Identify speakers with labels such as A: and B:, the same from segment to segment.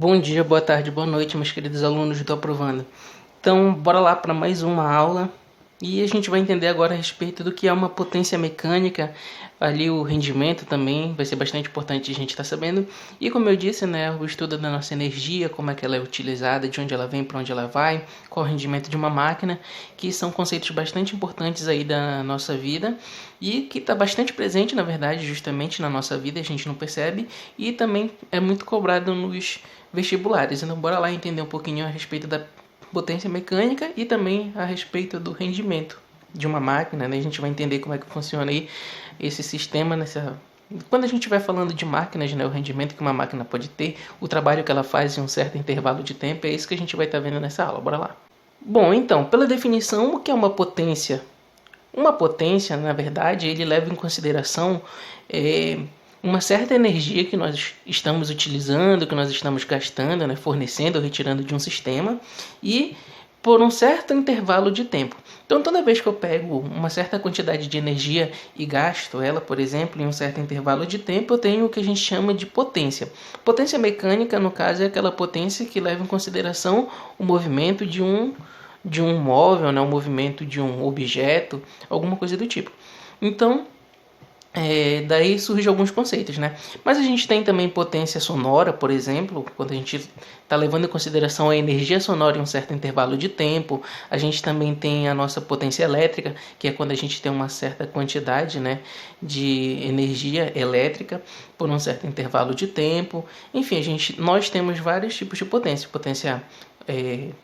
A: Bom dia, boa tarde, boa noite, meus queridos alunos do Aprovando. Então, bora lá para mais uma aula e a gente vai entender agora a respeito do que é uma potência mecânica, ali o rendimento também vai ser bastante importante a gente estar sabendo. E como eu disse, né, o estudo da nossa energia, como é que ela é utilizada, de onde ela vem, para onde ela vai, qual o rendimento de uma máquina, que são conceitos bastante importantes aí da nossa vida e que está bastante presente, na verdade, justamente na nossa vida, a gente não percebe, e também é muito cobrado nos vestibulares. Então, bora lá entender um pouquinho a respeito da potência mecânica e também a respeito do rendimento de uma máquina, né? A gente vai entender como é que funciona aí esse sistema quando a gente vai falando de máquinas, né, o rendimento que uma máquina pode ter, o trabalho que ela faz em um certo intervalo de tempo, é isso que a gente vai estar vendo nessa aula. Bora lá. Bom, então, pela definição, o que é uma potência? Uma potência, na verdade, ele leva em consideração uma certa energia que nós estamos utilizando, que nós estamos gastando, né, fornecendo ou retirando de um sistema, e por um certo intervalo de tempo. Então, toda vez que eu pego uma certa quantidade de energia e gasto ela, por exemplo, em um certo intervalo de tempo, eu tenho o que a gente chama de potência. Potência mecânica, no caso, é aquela potência que leva em consideração o movimento de um móvel, né, o movimento de um objeto, alguma coisa do tipo. Então, daí surgem alguns conceitos, né? Mas a gente tem também potência sonora, por exemplo, quando a gente está levando em consideração a energia sonora em um certo intervalo de tempo. A gente também tem a nossa potência elétrica, que é quando a gente tem uma certa quantidade, né, de energia elétrica por um certo intervalo de tempo. Enfim, nós temos vários tipos de potência. Potência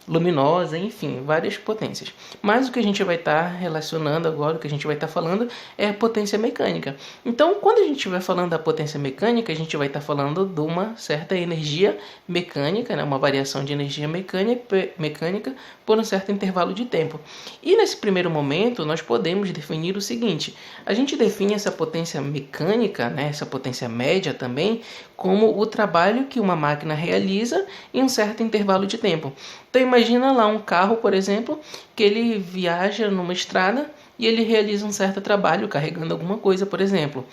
A: luminosa, enfim, várias potências. Mas o que a gente vai estar relacionando agora, o que a gente vai estar falando é a potência mecânica. Então, quando a gente estiver falando da potência mecânica, a gente vai estar falando de uma certa energia mecânica, né? Uma variação de energia mecânica por um certo intervalo de tempo. E nesse primeiro momento, nós podemos definir o seguinte: a gente define essa potência mecânica, né? Essa potência média também, como o trabalho que uma máquina realiza em um certo intervalo de tempo. Então imagina lá um carro, por exemplo, que ele viaja numa estrada e ele realiza um certo trabalho carregando alguma coisa, por exemplo.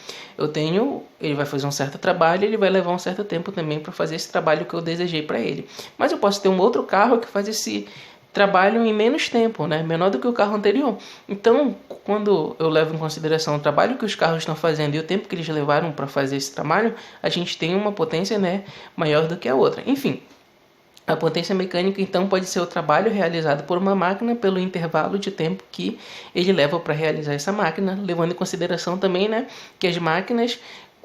A: Ele vai fazer um certo trabalho, ele vai levar um certo tempo também para fazer esse trabalho que eu desejei para ele. Mas eu posso ter um outro carro que faz esse trabalho em menos tempo, né? Menor do que o carro anterior. Então, quando eu levo em consideração o trabalho que os carros estão fazendo e o tempo que eles levaram para fazer esse trabalho, a gente tem uma potência, né, maior do que a outra. Enfim, a potência mecânica, então, pode ser o trabalho realizado por uma máquina pelo intervalo de tempo que ele leva para realizar essa máquina, levando em consideração também, né, que as máquinas,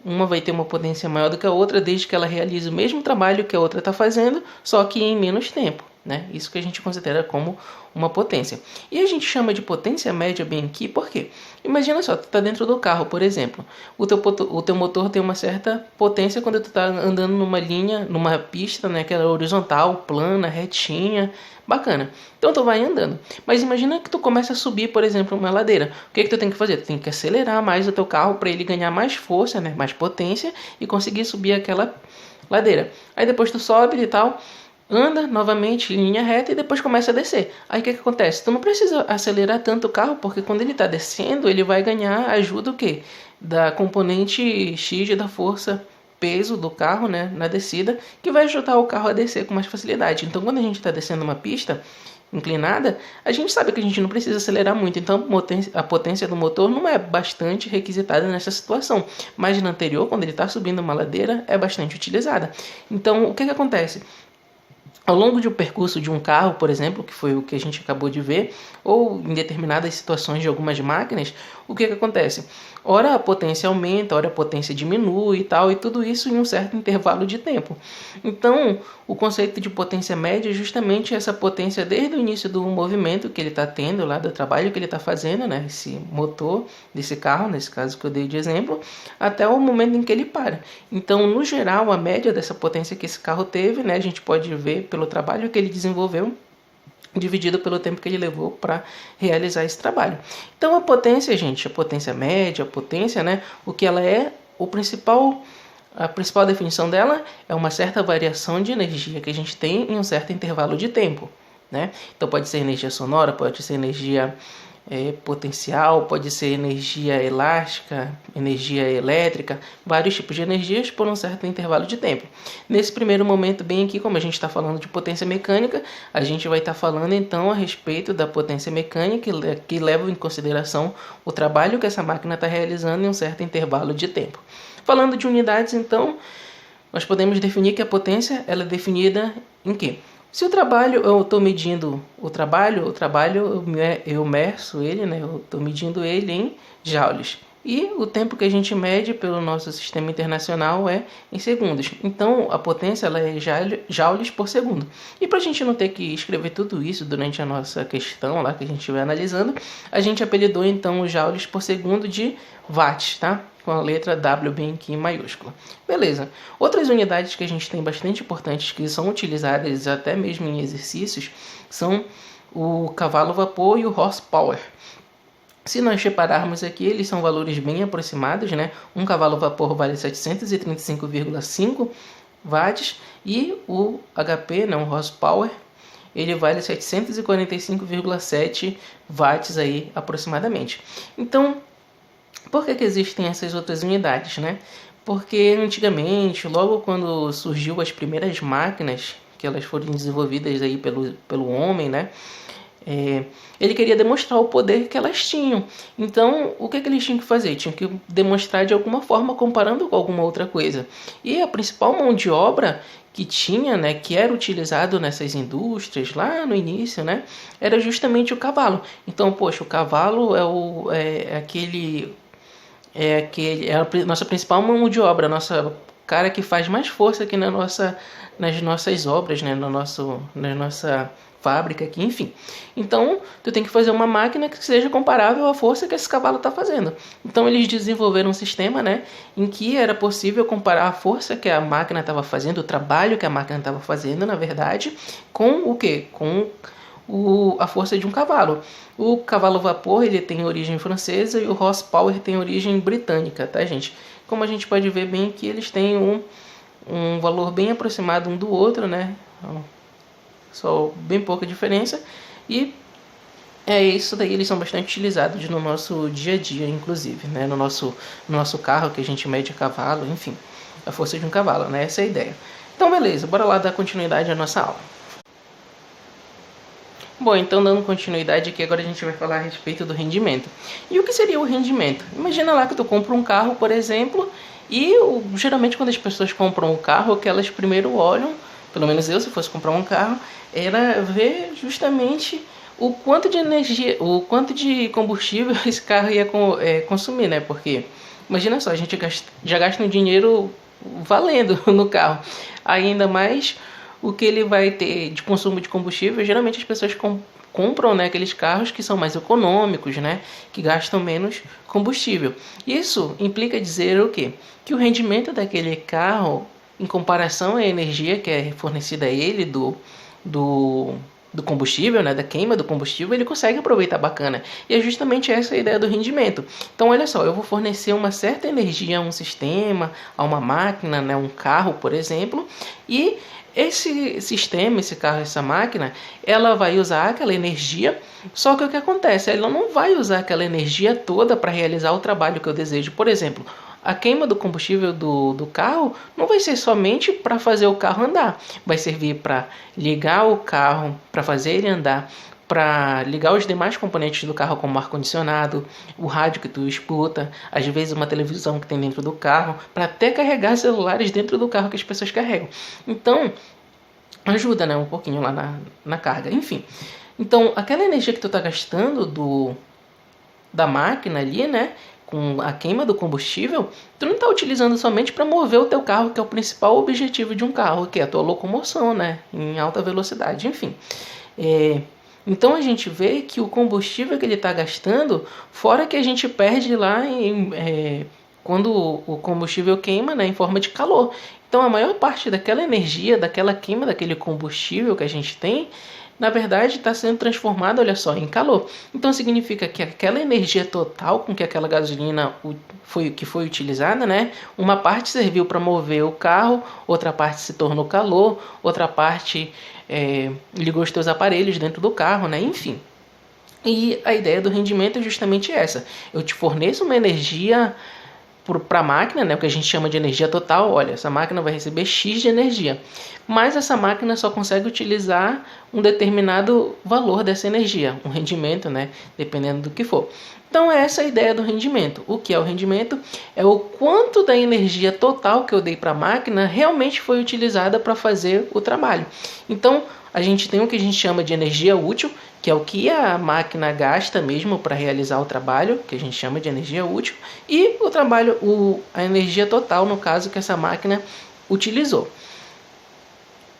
A: uma vai ter uma potência maior do que a outra, desde que ela realize o mesmo trabalho que a outra está fazendo, só que em menos tempo, né? Isso que a gente considera como uma potência. E a gente chama de potência média bem aqui, por quê? Imagina só, tu está dentro do carro, por exemplo. O teu motor tem uma certa potência quando tu está andando numa linha, numa pista, né, que é horizontal, plana, retinha, bacana. Então tu vai andando. Mas imagina que tu começa a subir, por exemplo, uma ladeira. O que tu tem que fazer? Tu tem que acelerar mais o teu carro para ele ganhar mais força, né, mais potência e conseguir subir aquela ladeira. Aí depois tu sobe e tal, anda novamente em linha reta e depois começa a descer. Aí o que acontece? Tu não precisa acelerar tanto o carro, porque quando ele está descendo, ele vai ganhar ajuda o quê? Da componente X da força peso do carro, né, na descida, que vai ajudar o carro a descer com mais facilidade. Então, quando a gente está descendo uma pista inclinada, a gente sabe que a gente não precisa acelerar muito, então a potência do motor não é bastante requisitada nessa situação, mas na anterior, quando ele está subindo uma ladeira, é bastante utilizada. Então, o que acontece? Ao longo de um percurso de um carro, por exemplo, que foi o que a gente acabou de ver, ou em determinadas situações de algumas máquinas, o que acontece? Ora a potência aumenta, ora a potência diminui e tal, e tudo isso em um certo intervalo de tempo. Então, o conceito de potência média é justamente essa potência desde o início do movimento que ele está tendo, lá do trabalho que ele está fazendo, né, esse motor desse carro, nesse caso que eu dei de exemplo, até o momento em que ele para. Então, no geral, a média dessa potência que esse carro teve, né, a gente pode ver pelo trabalho que ele desenvolveu, dividido pelo tempo que ele levou para realizar esse trabalho. Então a potência, gente, a potência média, a potência, né, o que ela é, a principal definição dela é uma certa variação de energia que a gente tem em um certo intervalo de tempo, né? Então pode ser energia sonora, pode ser energia potencial, pode ser energia elástica, energia elétrica, vários tipos de energias por um certo intervalo de tempo. Nesse primeiro momento, bem aqui, como a gente está falando de potência mecânica, a gente vai estar falando então a respeito da potência mecânica que leva em consideração o trabalho que essa máquina está realizando em um certo intervalo de tempo. Falando de unidades, então, nós podemos definir que a potência ela é definida em quê? Se o trabalho, eu estou medindo o trabalho eu meço ele, né? Eu estou medindo ele em joules. E o tempo que a gente mede pelo nosso sistema internacional é em segundos. Então, a potência ela é joules por segundo. E para a gente não ter que escrever tudo isso durante a nossa questão lá que a gente estiver analisando, a gente apelidou então os joules por segundo de watts, tá? Com a letra W bem aqui em maiúscula. Beleza. Outras unidades que a gente tem bastante importantes que são utilizadas até mesmo em exercícios são o cavalo-vapor e o horsepower. Se nós separarmos aqui, eles são valores bem aproximados, né? Um cavalo-vapor vale 735,5 watts e o HP, né, um horsepower, ele vale 745,7 watts aí aproximadamente. Então, por que existem essas outras unidades, né? Porque antigamente, logo quando surgiu as primeiras máquinas, que elas foram desenvolvidas aí pelo homem, né? Ele queria demonstrar o poder que elas tinham. Então, o que eles tinham que fazer? Tinham que demonstrar de alguma forma, comparando com alguma outra coisa. E a principal mão de obra que tinha, né, que era utilizado nessas indústrias lá no início, né, era justamente o cavalo. Então, poxa, o cavalo é a nossa principal mão de obra, a nossa cara que faz mais força aqui nas nossas obras, né, na nossa fábrica aqui, enfim. Então, tu tem que fazer uma máquina que seja comparável à força que esse cavalo está fazendo. Então, eles desenvolveram um sistema, né, em que era possível comparar a força que a máquina estava fazendo, o trabalho que a máquina estava fazendo, na verdade, com o quê? Com a força de um cavalo. O cavalo vapor ele tem origem francesa e o horsepower tem origem britânica, tá, gente? Como a gente pode ver bem aqui, eles têm um valor bem aproximado um do outro, né? Só bem pouca diferença. E isso daí, eles são bastante utilizados no nosso dia a dia, inclusive, né? No nosso carro, que a gente mede a cavalo, enfim, a força de um cavalo, né? Essa é a ideia. Então, beleza, bora lá dar continuidade à nossa aula. Bom, então dando continuidade aqui, agora a gente vai falar a respeito do rendimento. E o que seria o rendimento? Imagina lá que tu compra um carro, por exemplo, e geralmente quando as pessoas compram um carro, o que elas primeiro olham, pelo menos eu, se fosse comprar um carro, era ver justamente o quanto de energia, o quanto de combustível esse carro ia consumir, né? Porque, imagina só, a gente já gasta um dinheiro valendo no carro, ainda mais o que ele vai ter de consumo de combustível. Geralmente as pessoas compram, né, aqueles carros que são mais econômicos, né, que gastam menos combustível. Isso implica dizer o quê? Que o rendimento daquele carro, em comparação à energia que é fornecida a ele do combustível, né, da queima do combustível, ele consegue aproveitar bacana. E é justamente essa a ideia do rendimento. Então, olha só, eu vou fornecer uma certa energia a um sistema, a uma máquina, né, um carro, por exemplo, e esse sistema, esse carro, essa máquina, ela vai usar aquela energia, só que o que acontece? Ela não vai usar aquela energia toda para realizar o trabalho que eu desejo. Por exemplo, a queima do combustível do carro não vai ser somente para fazer o carro andar. Vai servir para ligar o carro, para fazer ele andar, para ligar os demais componentes do carro, como o ar-condicionado, o rádio que tu escuta, às vezes uma televisão que tem dentro do carro, para até carregar celulares dentro do carro que as pessoas carregam. Então, ajuda, né, um pouquinho lá na carga, enfim. Então, aquela energia que tu está gastando da máquina ali, né, com a queima do combustível, tu não está utilizando somente para mover o teu carro, que é o principal objetivo de um carro, que é a tua locomoção, né, em alta velocidade, enfim. Então a gente vê que o combustível que ele está gastando, fora que a gente perde lá quando o combustível queima, né, em forma de calor. Então a maior parte daquela energia, daquela queima daquele combustível que a gente tem, na verdade está sendo transformada, olha só, em calor. Então significa que aquela energia total com que aquela gasolina foi utilizada, né, uma parte serviu para mover o carro, outra parte se tornou calor, outra parte ligou os teus aparelhos dentro do carro, né, enfim. E a ideia do rendimento é justamente essa. Eu te forneço uma energia para a máquina, né, o que a gente chama de energia total. Olha, essa máquina vai receber X de energia, mas essa máquina só consegue utilizar um determinado valor dessa energia, um rendimento, né, dependendo do que for. Então essa é a ideia do rendimento. O que é o rendimento? É o quanto da energia total que eu dei para a máquina realmente foi utilizada para fazer o trabalho. Então a gente tem o que a gente chama de energia útil, que é o que a máquina gasta mesmo para realizar o trabalho, que a gente chama de energia útil, e o trabalho, a energia total, no caso, que essa máquina utilizou.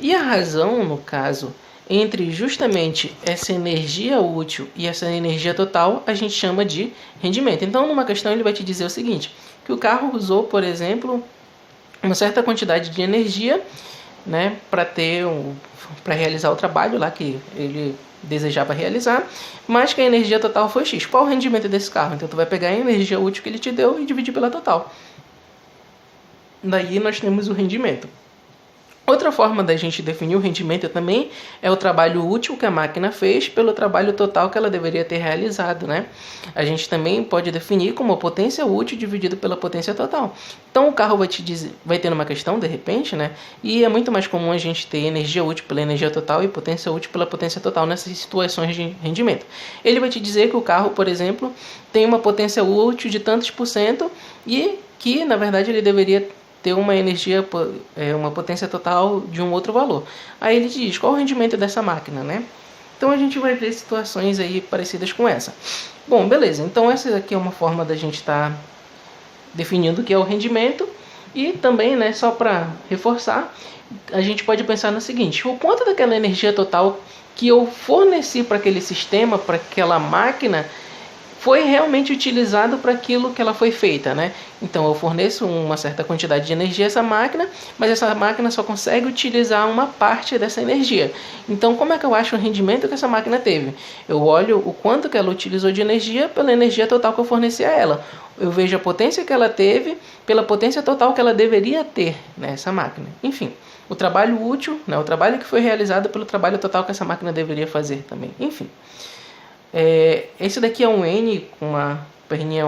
A: E a razão, no caso, entre justamente essa energia útil e essa energia total, a gente chama de rendimento. Então, numa questão, ele vai te dizer o seguinte, que o carro usou, por exemplo, uma certa quantidade de energia, né, para realizar o trabalho lá que ele desejava realizar, mas que a energia total foi X. Qual o rendimento desse carro? Então, tu vai pegar a energia útil que ele te deu e dividir pela total. Daí nós temos o rendimento. Outra forma da gente definir o rendimento também é o trabalho útil que a máquina fez pelo trabalho total que ela deveria ter realizado, né? A gente também pode definir como a potência útil dividido pela potência total. Então o carro vai te dizer, vai ter uma questão de repente, né? E é muito mais comum a gente ter energia útil pela energia total e potência útil pela potência total nessas situações de rendimento. Ele vai te dizer que o carro, por exemplo, tem uma potência útil de tantos por cento e que na verdade ele deveria ter uma energia, uma potência total de um outro valor. Aí ele diz qual o rendimento dessa máquina, né? Então a gente vai ver situações aí parecidas com essa. Bom, beleza. Então essa aqui é uma forma da gente estar definindo o que é o rendimento. E também, né, só para reforçar, a gente pode pensar no seguinte: o quanto daquela energia total que eu forneci para aquele sistema, para aquela máquina, foi realmente utilizado para aquilo que ela foi feita, né? Então eu forneço uma certa quantidade de energia a essa máquina, mas essa máquina só consegue utilizar uma parte dessa energia. Então como é que eu acho o rendimento que essa máquina teve? Eu olho o quanto que ela utilizou de energia pela energia total que eu forneci a ela. Eu vejo a potência que ela teve pela potência total que ela deveria ter nessa máquina. Enfim, o trabalho útil, né? O trabalho que foi realizado pelo trabalho total que essa máquina deveria fazer também. Enfim. Esse daqui é um N com uma perninha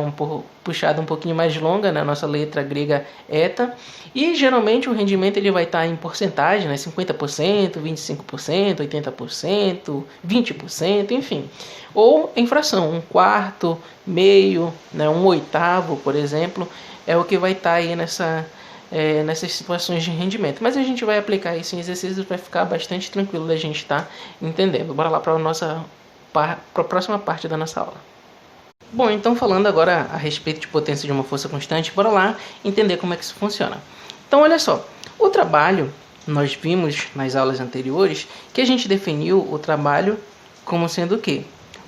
A: puxada um pouquinho mais longa na nossa letra grega eta, e geralmente o rendimento ele vai estar em porcentagem, né? 50%, 25%, 80%, 20%, enfim, ou em fração, 1/4, meio, né? 1/8, por exemplo, é o que vai estar aí nessas situações de rendimento. Mas a gente vai aplicar isso em exercícios, vai ficar bastante tranquilo da gente estar entendendo. Bora lá para a próxima parte da nossa aula. Bom, então falando agora a respeito de potência de uma força constante, bora lá entender como é que isso funciona. Então olha só, o trabalho, nós vimos nas aulas anteriores que a gente definiu o trabalho como sendo o quê?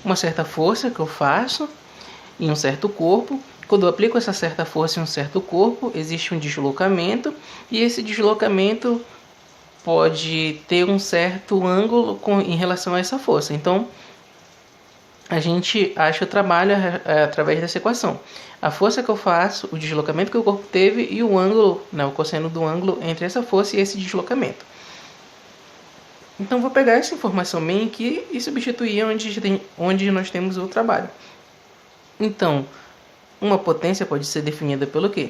A: Uma certa força que eu faço em um certo corpo. Quando eu aplico essa certa força em um certo corpo, existe um deslocamento, e esse deslocamento pode ter um certo ângulo em relação a essa força. Então a gente acha o trabalho através dessa equação. A força que eu faço, o deslocamento que o corpo teve e o ângulo, né, o cosseno do ângulo entre essa força e esse deslocamento. Então vou pegar essa informação bem aqui e substituir onde nós temos o trabalho. Então, uma potência pode ser definida pelo quê?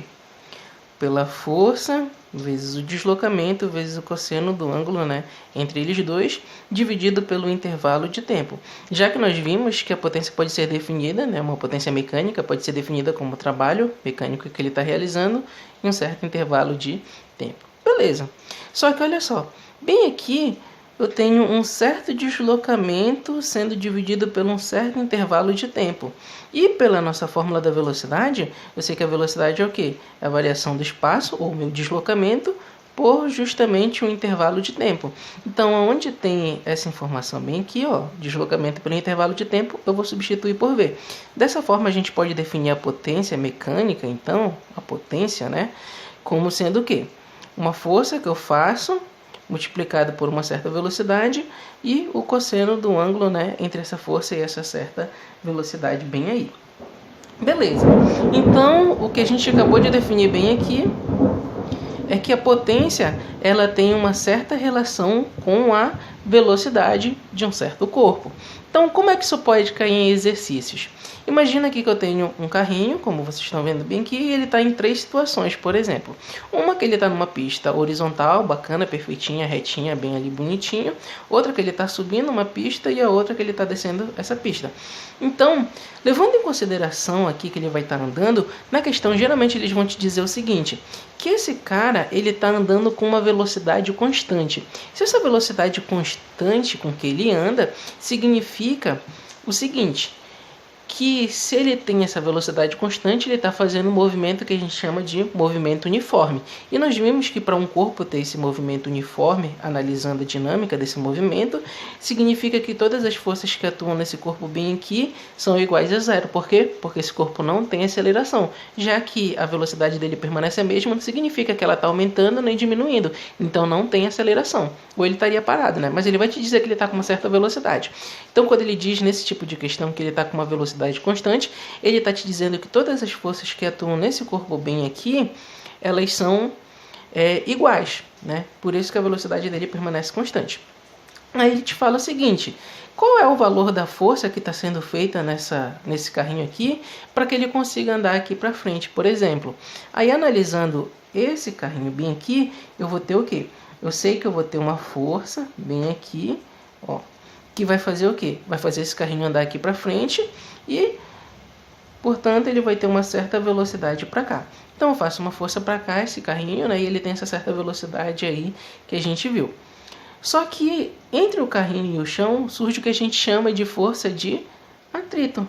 A: Pela força vezes o deslocamento vezes o cosseno do ângulo, né, entre eles dois, dividido pelo intervalo de tempo. Já que nós vimos que a potência pode ser definida, né, uma potência mecânica pode ser definida como o trabalho mecânico que ele está realizando em um certo intervalo de tempo. Beleza. Só que olha só, bem aqui eu tenho um certo deslocamento sendo dividido por um certo intervalo de tempo. E pela nossa fórmula da velocidade, eu sei que a velocidade é o quê? É a variação do espaço, ou meu deslocamento, por justamente um intervalo de tempo. Então, onde tem essa informação bem aqui, ó, deslocamento pelo intervalo de tempo, eu vou substituir por V. Dessa forma, a gente pode definir a potência mecânica, então, a potência, né, como sendo o quê? Uma força que eu faço multiplicado por uma certa velocidade e o cosseno do ângulo, né, entre essa força e essa certa velocidade bem aí. Beleza. Então, o que a gente acabou de definir bem aqui é que a potência ela tem uma certa relação com a velocidade de um certo corpo. Então, como é que isso pode cair em exercícios? Imagina aqui que eu tenho um carrinho, como vocês estão vendo bem aqui, e ele está em 3 situações, por exemplo. Uma que ele está numa pista horizontal, bacana, perfeitinha, retinha, bem ali bonitinho. Outra que ele está subindo uma pista e a outra que ele está descendo essa pista. Então, levando em consideração aqui que ele vai estar andando, na questão geralmente eles vão te dizer o seguinte, que esse cara ele está andando com uma velocidade constante. Se essa velocidade constante com que ele anda, significa o seguinte, que se ele tem essa velocidade constante, ele está fazendo um movimento que a gente chama de movimento uniforme. E nós vimos que para um corpo ter esse movimento uniforme, analisando a dinâmica desse movimento, significa que todas as forças que atuam nesse corpo bem aqui são iguais a zero. Por quê? Porque esse corpo não tem aceleração. Já que a velocidade dele permanece a mesma, não significa que ela está aumentando nem diminuindo. Então não tem aceleração. Ou ele estaria parado, né? Mas ele vai te dizer que ele está com uma certa velocidade. Então quando ele diz nesse tipo de questão que ele está com uma velocidade constante, ele está te dizendo que todas as forças que atuam nesse corpo bem aqui, elas são iguais, né? Por isso que a velocidade dele permanece constante. Aí ele te fala o seguinte, qual é o valor da força que está sendo feita nesse carrinho aqui, para que ele consiga andar aqui para frente, por exemplo. Aí analisando esse carrinho bem aqui, eu vou ter o quê? Eu sei que eu vou ter uma força bem aqui, ó, que vai fazer o quê? Vai fazer esse carrinho andar aqui para frente e, portanto, ele vai ter uma certa velocidade para cá. Então eu faço uma força para cá, esse carrinho, né, e ele tem essa certa velocidade aí que a gente viu. Só que entre o carrinho e o chão surge o que a gente chama de força de atrito,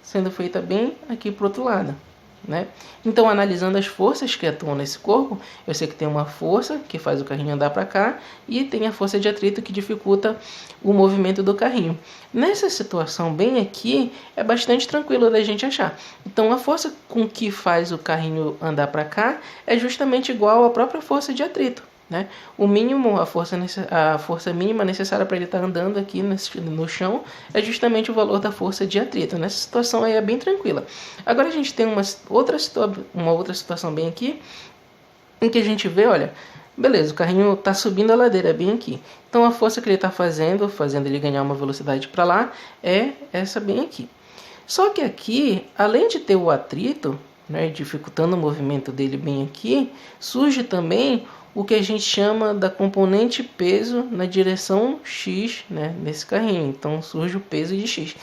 A: sendo feita bem aqui para o outro lado, né? Então, analisando as forças que atuam nesse corpo, eu sei que tem uma força que faz o carrinho andar para cá e tem a força de atrito que dificulta o movimento do carrinho. Nessa situação bem aqui, é bastante tranquilo da gente achar. Então, a força com que faz o carrinho andar para cá é justamente igual à própria força de atrito, né? O mínimo, a força mínima necessária para ele estar andando aqui no chão é justamente o valor da força de atrito. Nessa situação aí é bem tranquila. Agora a gente tem uma outra situação bem aqui, em que a gente vê, olha, beleza, o carrinho está subindo a ladeira bem aqui. Então a força que ele está fazendo ele ganhar uma velocidade para lá, é essa bem aqui. Só que aqui, além de ter o atrito, né, dificultando o movimento dele bem aqui, surge também o que a gente chama da componente peso na direção X, né, nesse carrinho. Então surge o peso de X.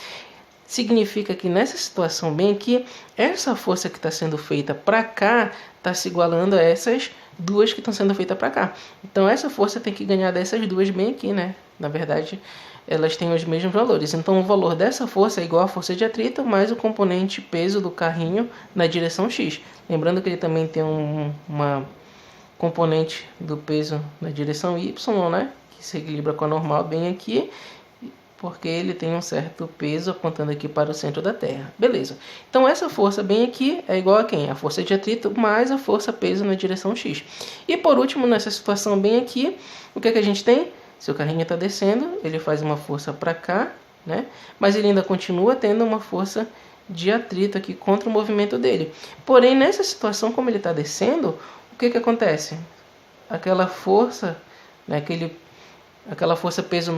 A: Significa que nessa situação bem aqui, essa força que está sendo feita para cá está se igualando a essas duas que estão sendo feitas para cá. Então essa força tem que ganhar dessas duas bem aqui, né? Na verdade, elas têm os mesmos valores. Então o valor dessa força é igual à força de atrito mais o componente peso do carrinho na direção X. Lembrando que ele também tem uma componente do peso na direção Y, né, que se equilibra com a normal bem aqui, porque ele tem um certo peso apontando aqui para o centro da Terra. Beleza. Então essa força bem aqui é igual a quem? A força de atrito mais a força peso na direção X. E por último, nessa situação bem aqui, o que a gente tem? Se o carrinho está descendo, ele faz uma força para cá, né, mas ele ainda continua tendo uma força de atrito aqui contra o movimento dele. Porém, nessa situação, como ele está descendo, o que acontece? Aquela força, né, aquela força peso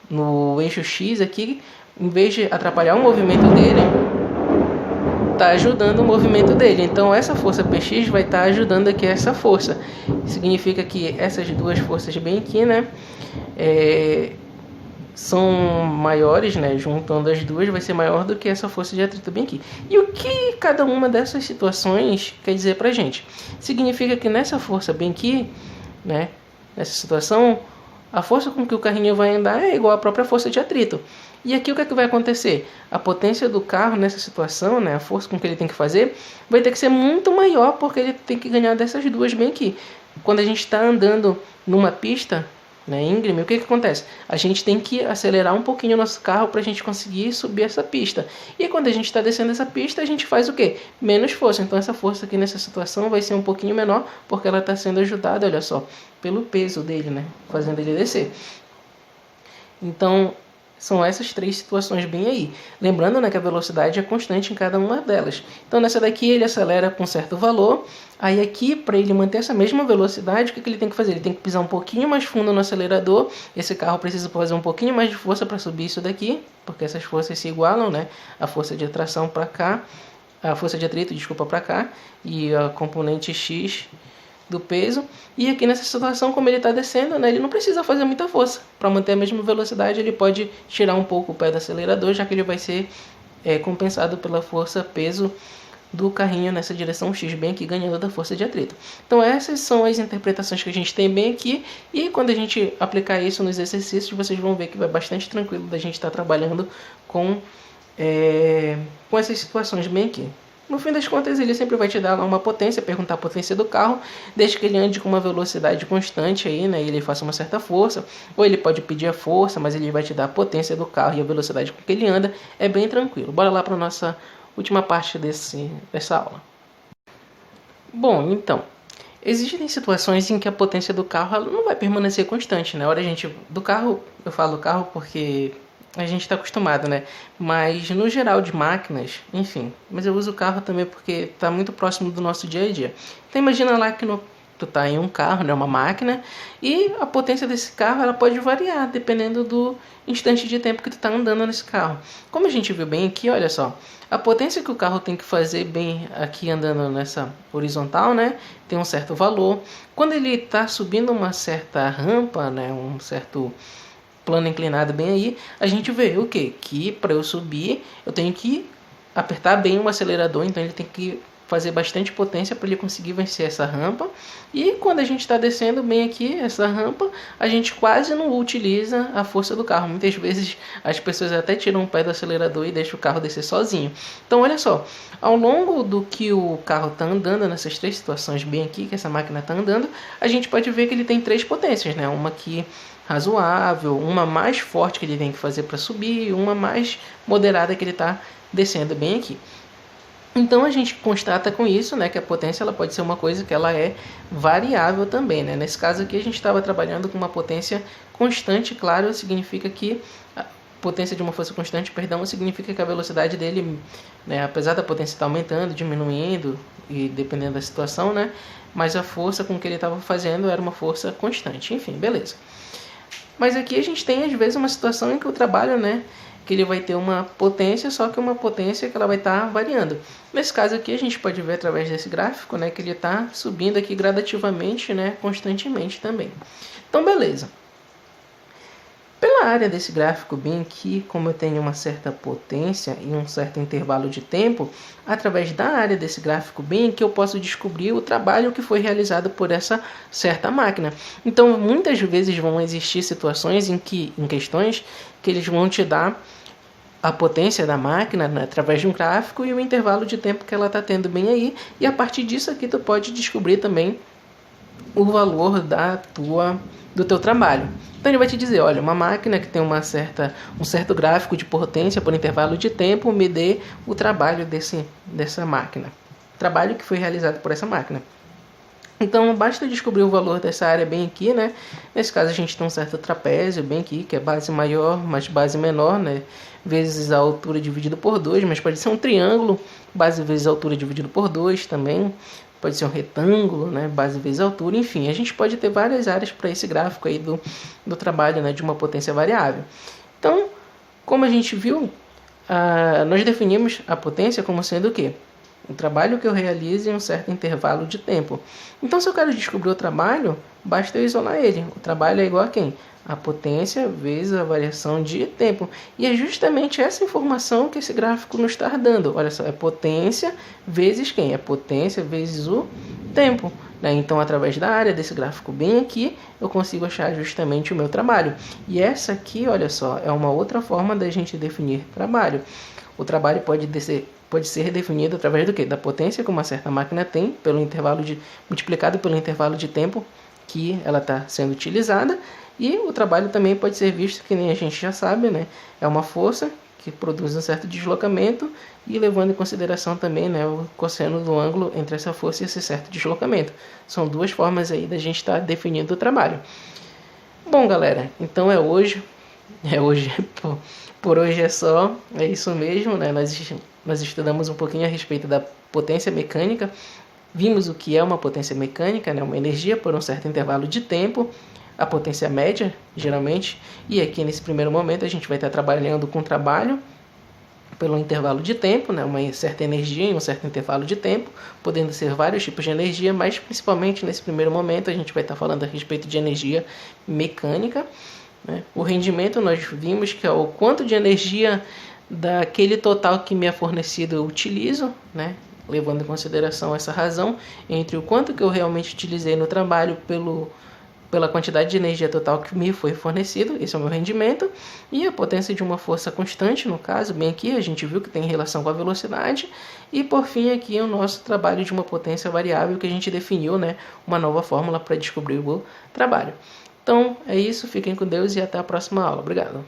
A: no eixo X aqui, em vez de atrapalhar o movimento dele, está ajudando o movimento dele. Então essa força PX vai estar ajudando aqui essa força. Significa que essas duas forças bem aqui, né, são maiores, né, juntando as duas vai ser maior do que essa força de atrito bem aqui. E o que cada uma dessas situações quer dizer pra gente? Significa que nessa força bem aqui, né, nessa situação, a força com que o carrinho vai andar é igual à própria força de atrito. E aqui o que é que vai acontecer? A potência do carro nessa situação, né, a força com que ele tem que fazer, vai ter que ser muito maior, porque ele tem que ganhar dessas duas bem aqui. Quando a gente está andando numa pista, né, íngreme, o que acontece? A gente tem que acelerar um pouquinho o nosso carro para a gente conseguir subir essa pista. E quando a gente está descendo essa pista, a gente faz o quê? Menos força. Então essa força aqui nessa situação vai ser um pouquinho menor, porque ela está sendo ajudada, olha só, pelo peso dele, né, fazendo ele descer. Então São essas três situações bem aí. Lembrando, né, que a velocidade é constante em cada uma delas. Então nessa daqui ele acelera com certo valor. Aí aqui, para ele manter essa mesma velocidade, o que ele tem que fazer? Ele tem que pisar um pouquinho mais fundo no acelerador. Esse carro precisa fazer um pouquinho mais de força para subir isso daqui, porque essas forças se igualam, né? A força de atração para cá, a força de atrito, desculpa, para cá, e a componente X do peso. E aqui nessa situação, como ele está descendo, né, ele não precisa fazer muita força. Para manter a mesma velocidade, ele pode tirar um pouco o pé do acelerador, já que ele vai ser compensado pela força peso do carrinho nessa direção X, bem aqui, ganhando da força de atrito. Então essas são as interpretações que a gente tem bem aqui, e quando a gente aplicar isso nos exercícios, vocês vão ver que vai bastante tranquilo da gente estar trabalhando com essas situações bem aqui. No fim das contas, ele sempre vai te dar lá uma potência, perguntar a potência do carro, desde que ele ande com uma velocidade constante aí, né? Ele faça uma certa força, ou ele pode pedir a força, mas ele vai te dar a potência do carro e a velocidade com que ele anda. É bem tranquilo. Bora lá para a nossa última parte dessa aula. Bom, então, existem situações em que a potência do carro ela não vai permanecer constante, né? Do carro, eu falo carro porque a gente está acostumado, né? Mas no geral de máquinas, enfim. Mas eu uso o carro também porque está muito próximo do nosso dia a dia. Então imagina lá que tu tá em um carro, né? Uma máquina, e a potência desse carro ela pode variar dependendo do instante de tempo que tu tá andando nesse carro. Como a gente viu bem aqui, olha só. A potência que o carro tem que fazer bem aqui andando nessa horizontal, né? Tem um certo valor. Quando ele está subindo uma certa rampa, né? Um certo plano inclinado bem aí, a gente vê o quê? Que para eu subir, eu tenho que apertar bem o acelerador, então ele tem que fazer bastante potência para ele conseguir vencer essa rampa. E quando a gente está descendo bem aqui essa rampa, a gente quase não utiliza a força do carro. Muitas vezes as pessoas até tiram o pé do acelerador e deixam o carro descer sozinho. Então olha só, ao longo do que o carro está andando, nessas três situações bem aqui que essa máquina está andando, a gente pode ver que ele tem três potências, né? Uma que razoável, uma mais forte que ele tem que fazer para subir, uma mais moderada que ele está descendo bem aqui. Então a gente constata com isso, né, que a potência ela pode ser uma coisa que ela é variável também, né? Nesse caso aqui a gente estava trabalhando com uma potência constante, claro, significa que a potência de uma força constante, perdão, significa que a velocidade dele, né, apesar da potência estar aumentando, diminuindo e dependendo da situação, né, mas a força com que ele estava fazendo era uma força constante. Enfim, beleza. Mas aqui a gente tem às vezes uma situação em que o trabalho, né, que ele vai ter uma potência, só que uma potência que ela vai estar variando. Nesse caso aqui a gente pode ver através desse gráfico, né, que ele está subindo aqui gradativamente, né, constantemente também. Então beleza. Pela área desse gráfico bem aqui, como eu tenho uma certa potência e um certo intervalo de tempo, através da área desse gráfico bem aqui eu posso descobrir o trabalho que foi realizado por essa certa máquina. Então muitas vezes vão existir situações em questões que eles vão te dar a potência da máquina, né, através de um gráfico e o intervalo de tempo que ela está tendo bem aí, e a partir disso aqui tu pode descobrir também o valor do teu trabalho. Então ele vai te dizer, olha, uma máquina que tem um certo gráfico de potência por intervalo de tempo me dê o trabalho dessa máquina. O trabalho que foi realizado por essa máquina. Então basta descobrir o valor dessa área bem aqui, né? Nesse caso a gente tem um certo trapézio bem aqui, que é base maior mais base menor, né? Vezes a altura dividido por 2, mas pode ser um triângulo, base vezes a altura dividido por 2 também. Pode ser um retângulo, né? Base vezes altura, enfim. A gente pode ter várias áreas para esse gráfico aí do trabalho, né? De uma potência variável. Então, como a gente viu, nós definimos a potência como sendo o quê? O trabalho que eu realizo em um certo intervalo de tempo. Então, se eu quero descobrir o trabalho, basta eu isolar ele. O trabalho é igual a quem? A potência vezes a variação de tempo. E é justamente essa informação que esse gráfico nos está dando. Olha só, é potência vezes quem? É potência vezes o tempo. Né? Então, através da área desse gráfico bem aqui, eu consigo achar justamente o meu trabalho. E essa aqui, olha só, é uma outra forma da gente definir trabalho. O trabalho pode ser definido através do quê? Da potência que uma certa máquina tem, multiplicado pelo intervalo de tempo que ela está sendo utilizada. E o trabalho também pode ser visto, que nem a gente já sabe, né? É uma força que produz um certo deslocamento e levando em consideração também, né, o cosseno do ângulo entre essa força e esse certo deslocamento. São duas formas aí da gente estar definindo o trabalho. Bom, galera, então é hoje. Hoje, por hoje é só, é isso mesmo, né? Nós estudamos um pouquinho a respeito da potência mecânica, vimos o que é uma potência mecânica, né? Uma energia por um certo intervalo de tempo, a potência média, geralmente, e aqui nesse primeiro momento a gente vai estar trabalhando com trabalho pelo intervalo de tempo, né? Uma certa energia em um certo intervalo de tempo, podendo ser vários tipos de energia, mas principalmente nesse primeiro momento a gente vai estar falando a respeito de energia mecânica, né? O rendimento nós vimos que é o quanto de energia daquele total que me é fornecido eu utilizo, né? Levando em consideração essa razão entre o quanto que eu realmente utilizei no trabalho pela quantidade de energia total que me foi fornecido, esse é o meu rendimento, e a potência de uma força constante, no caso, bem aqui a gente viu que tem relação com a velocidade, e por fim aqui o nosso trabalho de uma potência variável que a gente definiu, né, uma nova fórmula para descobrir o trabalho. Então é isso, fiquem com Deus e até a próxima aula. Obrigado.